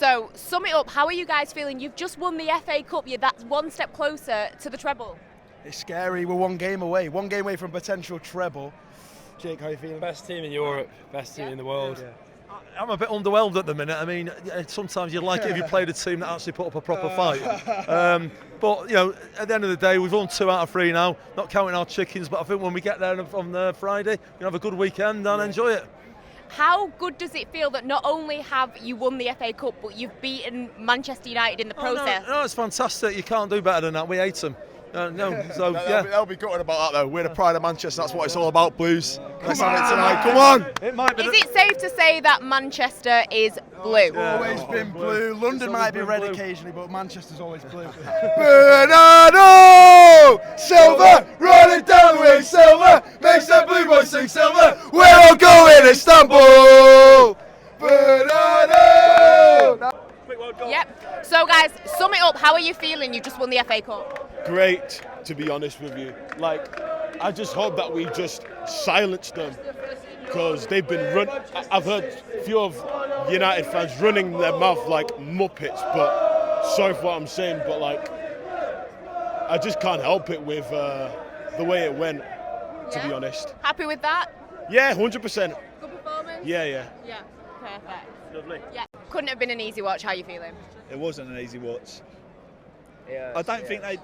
So, sum it up, how are you guys feeling? You've just won the FA Cup, that's one step closer to the treble. It's scary, we're one game away from potential treble. Jake, how are you feeling? Best team in Europe, best team in the world. Yeah. I'm a bit underwhelmed at the minute. I mean, sometimes you'd like it if you played a team that actually put up a proper fight. But, you know, at the end of the day, we've won 2 out of 3 now, not counting our chickens, but I think when we get there on Friday, we'll have a good weekend and enjoy it. How good does it feel that not only have you won the FA Cup, but you've beaten Manchester United in the process? No, it's fantastic. You can't do better than that. We hate them. They'll be gutted about that though. We're the pride of Manchester. That's what it's all about, Blues. Let's have it tonight. Come on. It might be. Is it safe to say that Manchester is blue? It's always been blue. London might be red occasionally, but Manchester's always blue. Bernardo Silva, rolling down the way, Silva makes that blue boy sing Silva. We're all going to Istanbul. Bernardo. Yep. So guys, sum it up. How are you feeling? You've just won the FA Cup. Great, to be honest with you. Like, I just hope that we just silence them, because they've been I've heard a few of United fans running their mouth like muppets, but sorry for what I'm saying, but like, I just can't help it with the way it went, to be honest. Happy with that? Yeah, 100%. Good performance? Yeah. Yeah, perfect. Lovely. Yeah, couldn't have been an easy watch. How are you feeling? It wasn't an easy watch. I don't think they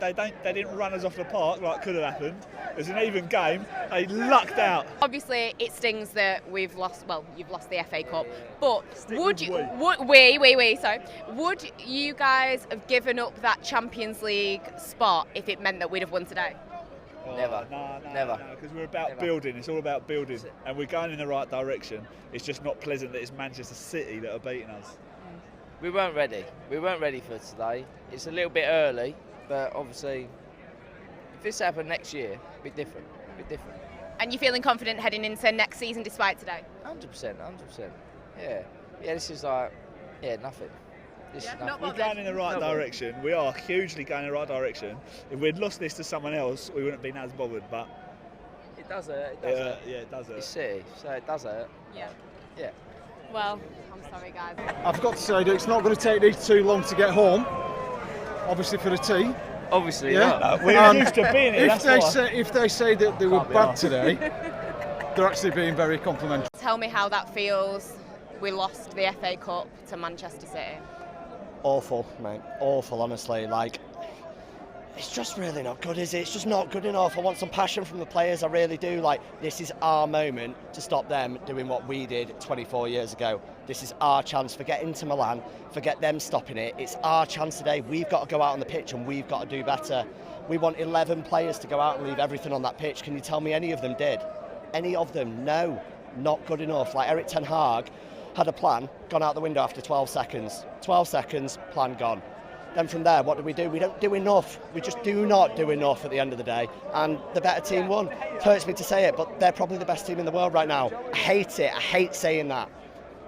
didn't run us off the park like could have happened. It was an even game. They lucked out. Obviously, it stings that we've lost. Well, you've lost the FA Cup. But would you guys have given up that Champions League spot if it meant that we'd have won today? Never. No, because we're about building. It's all about building, and we're going in the right direction. It's just not pleasant that it's Manchester City that are beating us. We weren't ready. We weren't ready for today. It's a little bit early, but obviously, if this happened next year, it'd be different. And you feeling confident heading into next season despite today? 100%. Yeah, this is like, nothing. This is nothing. We're going in the right direction. We are hugely going in the right direction. If we'd lost this to someone else, we wouldn't have been as bothered. But it does hurt. Yeah, it does hurt. It's City, so it does hurt. Yeah. Well, I'm sorry, guys. I've got to say that it's not going to take these too long to get home. Obviously for the team. Obviously, yeah. We're used to being here. If they say that they were bad today, they're actually being very complimentary. Tell me how that feels. We lost the FA Cup to Manchester City. Awful, mate. Awful, honestly. Like, it's just really not good, is it? It's just not good enough. I want some passion from the players, I really do. Like, this is our moment to stop them doing what we did 24 years ago. This is our chance. Forget Inter Milan, forget them stopping it. It's our chance today. We've got to go out on the pitch and we've got to do better. We want 11 players to go out and leave everything on that pitch. Can you tell me any of them did? Any of them? No, not good enough. Like Erik Ten Hag had a plan, gone out the window after 12 seconds. 12 seconds, plan gone. Then from there, what do? We don't do enough. We just do not do enough at the end of the day. And the better team won. It hurts me to say it, but they're probably the best team in the world right now. I hate it. I hate saying that.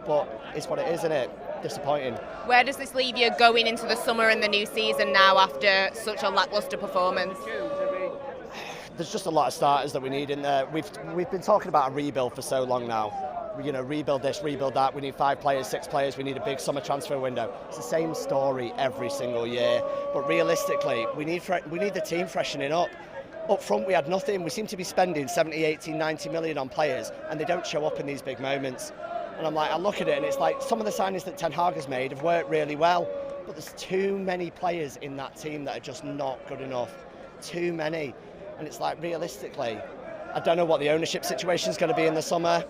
But it's what it is, isn't it? Disappointing. Where does this leave you going into the summer and the new season now after such a lacklustre performance? There's just a lot of starters that we need in there. We've been talking about a rebuild for so long now. You know, rebuild this, rebuild that. We need 5 players, 6 players. We need a big summer transfer window. It's the same story every single year. But realistically, we need the team freshening up. Up front, we had nothing. We seem to be spending 70, 80, 90 million on players, and they don't show up in these big moments. And I'm like, I look at it, and it's like some of the signings that Ten Hag has made have worked really well, but there's too many players in that team that are just not good enough. Too many. And it's like, realistically, I don't know what the ownership situation is going to be in the summer.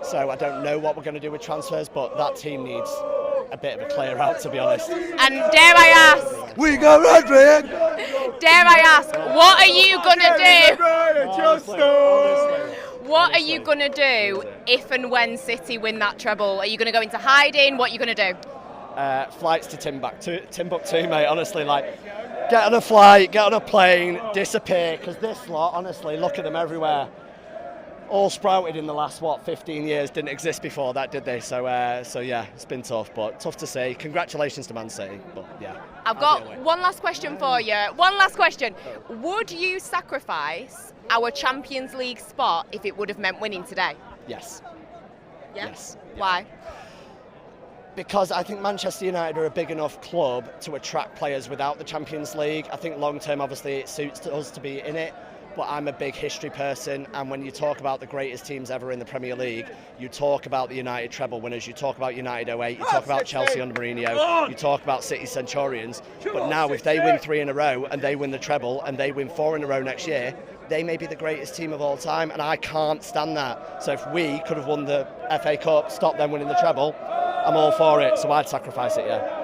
So I don't know what we're going to do with transfers, but that team needs a bit of a clear out, to be honest. And dare I ask? We got Rodrigue! Dare I ask, what are you going to do? What are you going to do if and when City win that treble? Are you going to go into hiding? What are you going to do? Flights to Timbuktu, mate, honestly, like, get on a flight, get on a plane, disappear, because this lot, honestly, look at them everywhere. All sprouted in the last, 15 years, didn't exist before that, did they? So yeah, it's been tough, but tough to see. Congratulations to Man City, but yeah. I've got one last question for you. One last question. Would you sacrifice our Champions League spot if it would have meant winning today? Yes. Yeah? Yes. Why? Because I think Manchester United are a big enough club to attract players without the Champions League. I think long term, obviously, it suits us to be in it. But I'm a big history person, and when you talk about the greatest teams ever in the Premier League, you talk about the United treble winners, you talk about United 08, you talk about Chelsea under Mourinho, you talk about City Centurions. But now if they win 3 in a row and they win the treble and they win 4 in a row next year, they may be the greatest team of all time, and I can't stand that. So if we could have won the FA Cup, stopped them winning the treble, I'm all for it, so I'd sacrifice it, yeah.